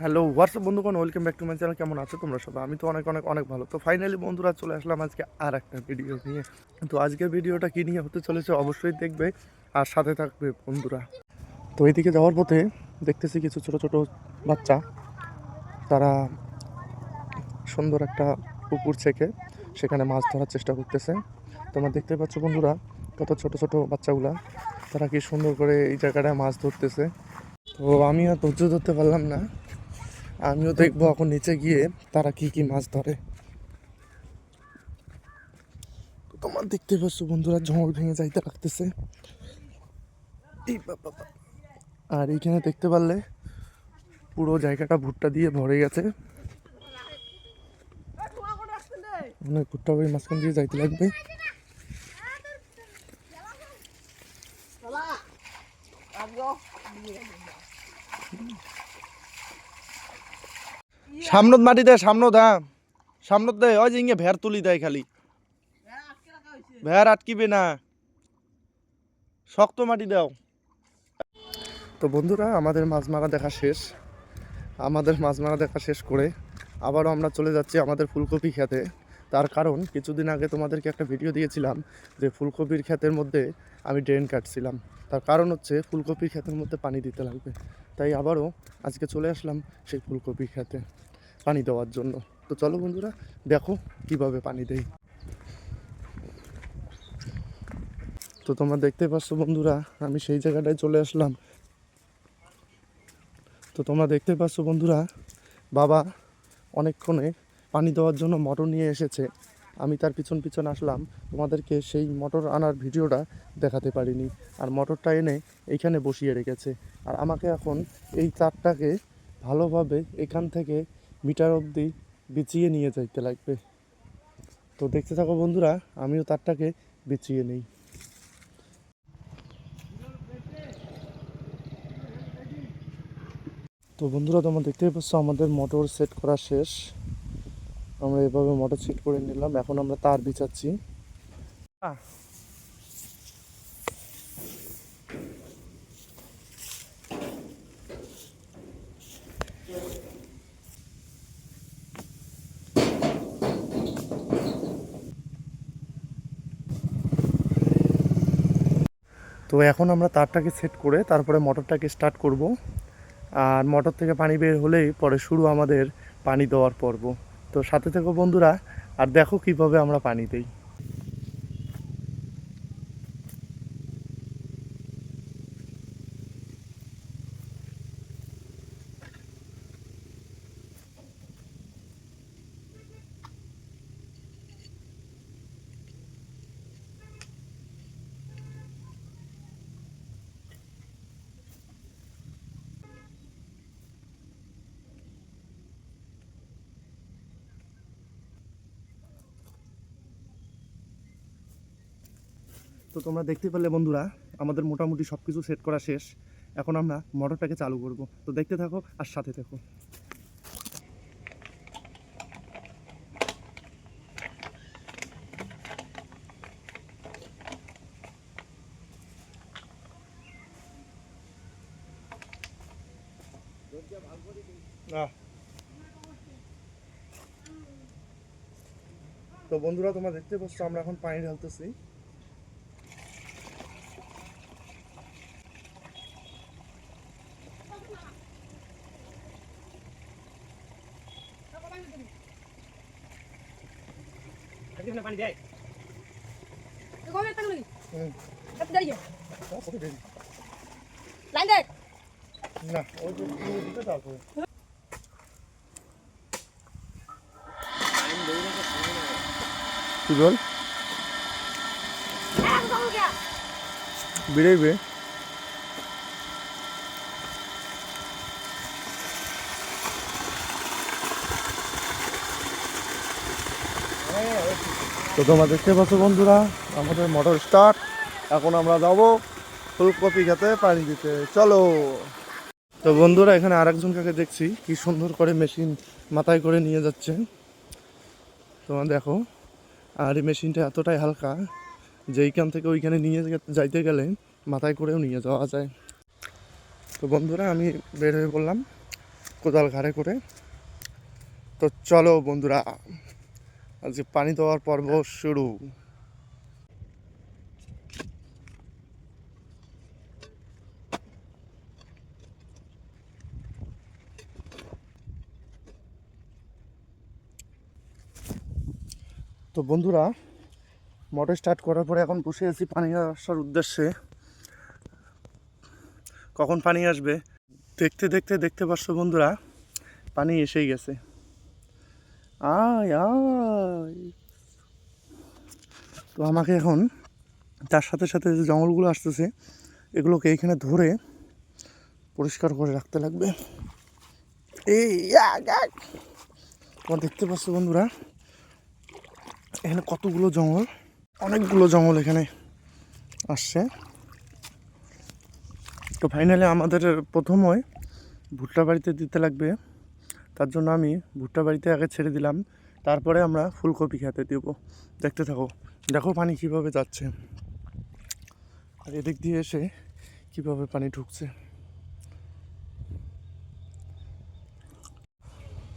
Hello WhatsApp বন্ধুগণ, welcome back to my channel. কেমন আছো তোমরা সবাই? আমি তো অনেক অনেক অনেক ভালো। তো ফাইনালি বন্ধুরা চলে আসলাম আজকে আর একটা ভিডিও নিয়ে। তো আজকের ভিডিওটা কী নিয়ে হতে চলেছে অবশ্যই দেখবে আর সাথে থাকবে বন্ধুরা। তো এইদিকে যাওয়ার পথে দেখতেছি কিছু ছোট ছোট বাচ্চা, তারা সুন্দর একটা পুকুর থেকে সেখানে মাছ ধরার চেষ্টা করতেছে। তোমরা দেখতে পাচ্ছ বন্ধুরা, কত ছোট ছোট বাচ্চাগুলা তারা কি সুন্দর করে এই জায়গাটায় মাছ ধরতেছে। তো আমি আর ধৈর্য ধরতে পারলাম না, আমিও দেখবো এখন নিচে গিয়ে তারা কি কি মাছ ধরে। তো তোমার দেখতে পাচ্ছ বন্ধুরা, জঙ্গল ভেঙে যাইতে লাগতেছে। এই বাবা, আর এইখানে দেখতে পারলে পুরো জায়গাটা ভুট্টা দিয়ে ভরে গেছে। মানে ভুট্টা ওই মাঝখান দিয়ে যাইতে লাগবে। সামনত মাটি দেয়, সামনত, হ্যাঁ সামনত দেয়। ওই যে ইঙ্গে ভেড় তুলি দেয়, খালি ভেড় আটকিবে না, শক্ত মাটি দাও। তো বন্ধুরা, আমাদের মাছ মারা দেখা শেষ করে আবারও আমরা চলে যাচ্ছি আমাদের ফুলকপি খেতে। তার কারণ কিছুদিন আগে তোমাদেরকে একটা ভিডিও দিয়েছিলাম যে ফুলকপির ক্ষেতের মধ্যে আমি ড্রেন কাটছিলাম। তার কারণ হচ্ছে ফুলকপির ক্ষেতের মধ্যে পানি দিতে লাগবে, তাই আবারও আজকে চলে আসলাম সেই ফুলকপির ক্ষেতে পানি দেওয়ার জন্য। তো চলো বন্ধুরা, দেখো কিভাবে পানি দেই। তো তোমরা দেখতে পাচ্ছ বন্ধুরা, আমি সেই জায়গাটায় চলে আসলাম। তো তোমরা দেখতে পাচ্ছ বন্ধুরা, বাবা অনেকক্ষণে পানি দেওয়ার জন্য মোটর নিয়ে এসেছে। আমি তার পিছন পিছন আসলাম, তোমাদেরকে সেই মোটর আনার ভিডিওটা দেখাতে পারিনি। আর মোটরটা এনে এইখানে বসিয়ে রেখেছে, আর আমাকে এখন এই তারটাকে ভালোভাবে এখান থেকে মিটার অবধি বিছিয়ে নিয়ে যাইতে লাগবে। তো দেখতে থাকো বন্ধুরা, আমিও তারটাকে বিছিয়ে নিই। তো বন্ধুরা, তোমরা দেখতেই পাচ্ছ আমাদের মোটর সেট করা শেষ। আমরা এভাবে মোটর সেট করে নিলাম, এখন আমরা তার বিছাচ্ছি। তো এখন আমরা তারটাকে সেট করে তারপরে মোটরটাকে স্টার্ট করব। আর মোটর থেকে পানি বের হলেই পরে শুরু আমাদের পানি দেওয়ার পর্ব। তো সাথে থেকো বন্ধুরা, আর দেখো কিভাবে আমরা পানি দিই। তো তোমরা দেখতে পেলে বন্ধুরা, আমাদের মোটামুটি সব কিছু সেট করা শেষ। এখন আমরা মোটরটাকে চালু করব। তো দেখতে থাকো আর সাথে থাকো। তো বন্ধুরা, তোমরা দেখতে পাচ্ছ আমরা এখন পানি ঢালতেছি। পানি দেয় না, ওই দিতে তারপরে কি বল বেড়েবে। তো তোমরা দেখতে পাচ্ছ বন্ধুরা, আমাদের মোটর স্টার্ট। এখন আমরা যাবো ফুলকপি খেতে পানি দিতে, চলো। তো বন্ধুরা, এখানে আরেকজন কাকে দেখছি কি সুন্দর করে মেশিন মাথায় করে নিয়ে যাচ্ছে, তোমরা দেখো। আর এই মেশিনটা এতটাই হালকা যে এইখান থেকে ওইখানে নিয়ে যাইতে গেলে মাথায় করেও নিয়ে যাওয়া যায়। তো বন্ধুরা, আমি বের হয়ে পড়লাম। কোদাল ঘাড়ে করে। তো চলো বন্ধুরা, আজকে পানি দেওয়ার পর্ব শুরু। তো বন্ধুরা, মোটর স্টার্ট করার পরে এখন বসে আছি পানি আসার উদ্দেশ্যে। কখন পানি আসবে দেখতে দেখতে দেখতে পাচ্ছ বন্ধুরা, পানি এসেই গেছে। আয় আয়। তো আমাকে এখন তার সাথে সাথে যে জঙ্গলগুলো আসতেছে এগুলোকে এইখানে ধরে পরিষ্কার করে রাখতে লাগবে। এই তোমরা দেখতে পাচ্ছ বন্ধুরা, এখানে কতগুলো জঙ্গল, অনেকগুলো জঙ্গল এখানে আসছে। তো ফাইনালি আমাদের প্রথমে ভুট্টা বাড়িতে দিতে লাগবে, তার জন্য আমি ভুট্টা বাড়িতে আগে ছেড়ে দিলাম, তারপরে আমরা ফুলকপি খেতে দেব। দেখতে থাকো, দেখো পানি কীভাবে যাচ্ছে আর এদিক দিয়ে এসে কীভাবে পানি ঢুকছে।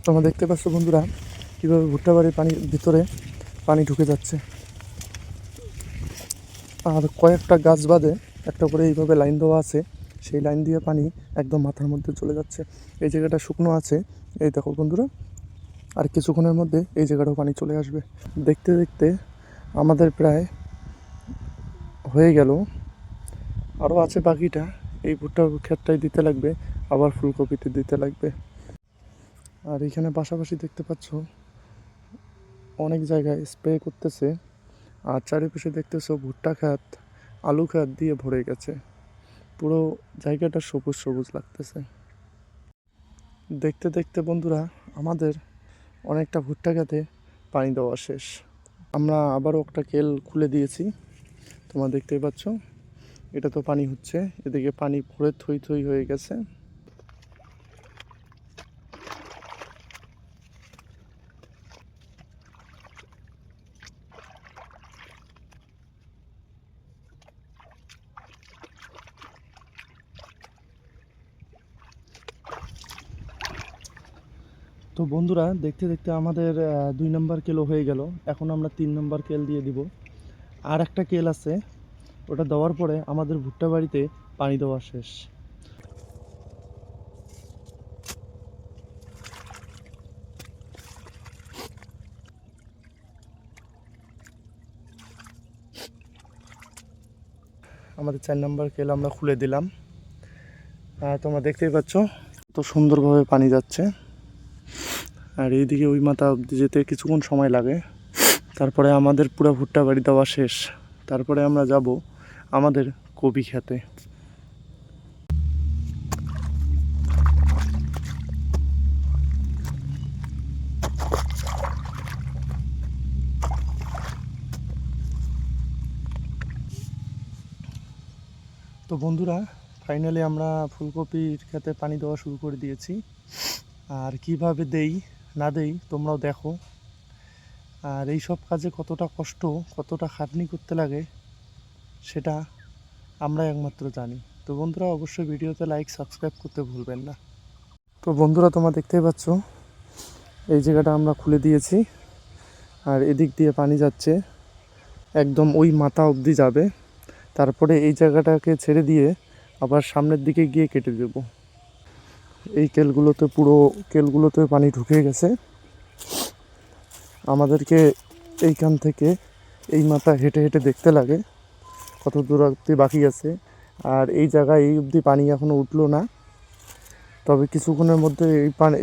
তোমরা দেখতে পাচ্ছ বন্ধুরা কীভাবে ভুট্টা বাড়ির পানির ভিতরে পানি ঢুকে যাচ্ছে। আর কয়েকটা গাছ বাদে একটা করে এইভাবে লাইন দেওয়া আছে, সেই লাইন দিয়ে পানি একদম মাথার মধ্যে চলে যাচ্ছে। এই জায়গাটা শুকনো আছে, এই দেখো বন্ধুরা, আর কিছুক্ষণের মধ্যে এই জায়গাটাও পানি চলে আসবে। দেখতে দেখতে আমাদের প্রায় হয়ে গেল, আরও আছে বাকিটা। এই ভুট্টা ক্ষেতটাই দিতে লাগবে, আবার ফুলকপিতে দিতে লাগবে। আর এখানে পাশাপাশি দেখতে পাচ্ছ অনেক জায়গায় স্প্রে করতেছে, আর চারিপাশে দেখতেছো ভুট্টা ক্ষেত, আলু ক্ষেত দিয়ে ভরে গেছে। পুরো জায়গাটা সবুজ সবুজ লাগতেছে। দেখতে দেখতে বন্ধুরা আমাদের অনেকটা ভুট্টা ক্ষেতে পানি দেওয়া শেষ। আমরা আবারও একটা কেল খুলে দিয়েছি, তোমরা দেখতেই পাচ্ছ। এটা তো পানি হচ্ছে, এদিকে পানি ভরে থই থই হয়ে গেছে। তো বন্ধুরা দেখতে দেখতে আমাদের 2 নম্বর কেলও হয়ে গেল। এখন আমরা 3 নম্বর কেল দিয়ে দিব। আর একটা কেল আছে, ওটা দেওয়ার পরে আমাদের ভুট্টা বাড়িতে পানি দেওয়া শেষ। আমাদের 4 নম্বর কেল আমরা খুলে দিলাম। তোমরা দেখতেই পাচ্ছ তো সুন্দরভাবে পানি যাচ্ছে। আর এইদিকে ওই মাথা অব্দি যেতে কিছুক্ষণ সময় লাগে, তারপরে আমাদের পুরো ভুট্টা বাড়ি দেওয়া শেষ। তারপরে আমরা যাব আমাদের কপি খেতে। তো বন্ধুরা ফাইনালি আমরা ফুলকপির খেতে পানি দেওয়া শুরু করে দিয়েছি। আর কিভাবে দেই না দেই তোমরাও দেখো। আর এই সব কাজে কতটা কষ্ট, কতটা খাটনি করতে লাগে সেটা আমরা একমাত্র জানি। তো বন্ধুরা অবশ্যই ভিডিওতে লাইক সাবস্ক্রাইব করতে ভুলবেন না। তো বন্ধুরা তোমরা দেখতেই পাচ্ছ এই জায়গাটা আমরা খুলে দিয়েছি, আর এদিক দিয়ে পানি যাচ্ছে একদম ওই মাথা অবধি যাবে। তারপরে এই জায়গাটাকে ছেড়ে দিয়ে আবার সামনের দিকে গিয়ে কেটে দেব। এই কেলগুলোতে পানি ঢুকে গেছে। আমাদেরকে এইখান থেকে এই মাথা হেঁটে হেঁটে দেখতে লাগে কত দূর অবধি বাকি আছে। আর এই জায়গায় এই অবধি পানি এখনও উঠলো না, তবে কিছুক্ষণের মধ্যে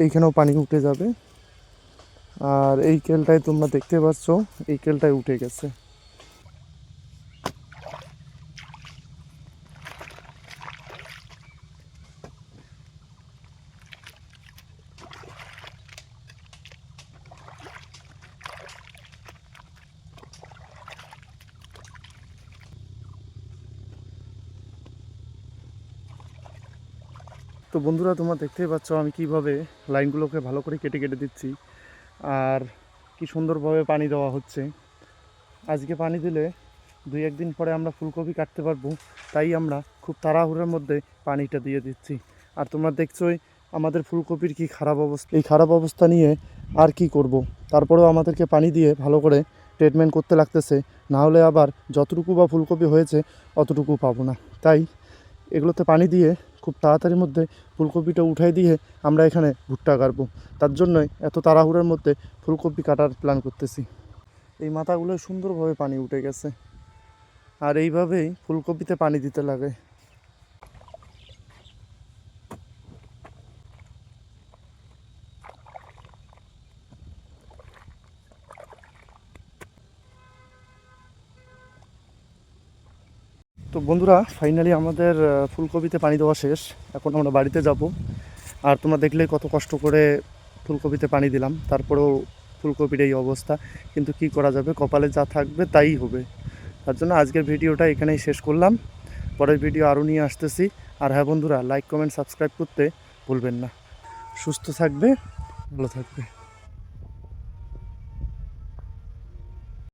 এইখানেও পানি উঠে যাবে। আর এই কেলটায় তোমরা দেখতে পাচ্ছ এই কেলটায় উঠে গেছে। তো বন্ধুরা তোমরা দেখতেই পাচ্ছ আমি কিভাবে লাইনগুলোকে ভালো করে কেটে কেটে দিচ্ছি, আর কি সুন্দরভাবে পানি দেওয়া হচ্ছে। আজকে পানি দিলে 2-1 দিন পরে আমরা ফুলকপি কাটতে পারবো, তাই আমরা খুব তাড়াহুড়োর মধ্যে পানিটা দিয়ে দিচ্ছি। আর তোমরা দেখছোই আমাদের ফুলকপির কি খারাপ অবস্থা, এই খারাপ অবস্থা নিয়ে আর কি করব। তারপরেও আমাদেরকে পানি দিয়ে ভালো করে ট্রিটমেন্ট করতে লাগতেছে, না হলে আবার যতটুকু বা ফুলকপি হয়েছে অতটুকু পাবো না। তাই এগুলোতে পানি দিয়ে খুব তাড়াতাড়ির মধ্যে ফুলকপিটা উঠাই দিয়ে আমরা এখানে ভুট্টা কাটবো। তার জন্যই এত তাড়াহুড়োর মধ্যে ফুলকপি কাটার প্ল্যান করতেছি। এই মাথাগুলো সুন্দরভাবে পানি উঠে গেছে, আর এইভাবেই ফুলকপিতে পানি দিতে লাগে। তো বন্ধুরা, ফাইনালি আমাদের ফুলকপিতে পানি দেওয়া শেষ। এখন আমরা বাড়িতে যাব। আর তোমরা দেখলে কত কষ্ট করে ফুলকপিতে পানি দিলাম, তারপরেও ফুলকপির এই অবস্থা। কিন্তু কি করা যাবে, কপালে যা থাকবে তাই হবে। তার জন্য আজকের ভিডিওটা এখানেই শেষ করলাম। পরের ভিডিও আরও নিয়ে আসতেছি। আর হ্যাঁ বন্ধুরা, লাইক কমেন্ট সাবস্ক্রাইব করতে ভুলবেন না। সুস্থ থাকবে, ভালো থাকবে।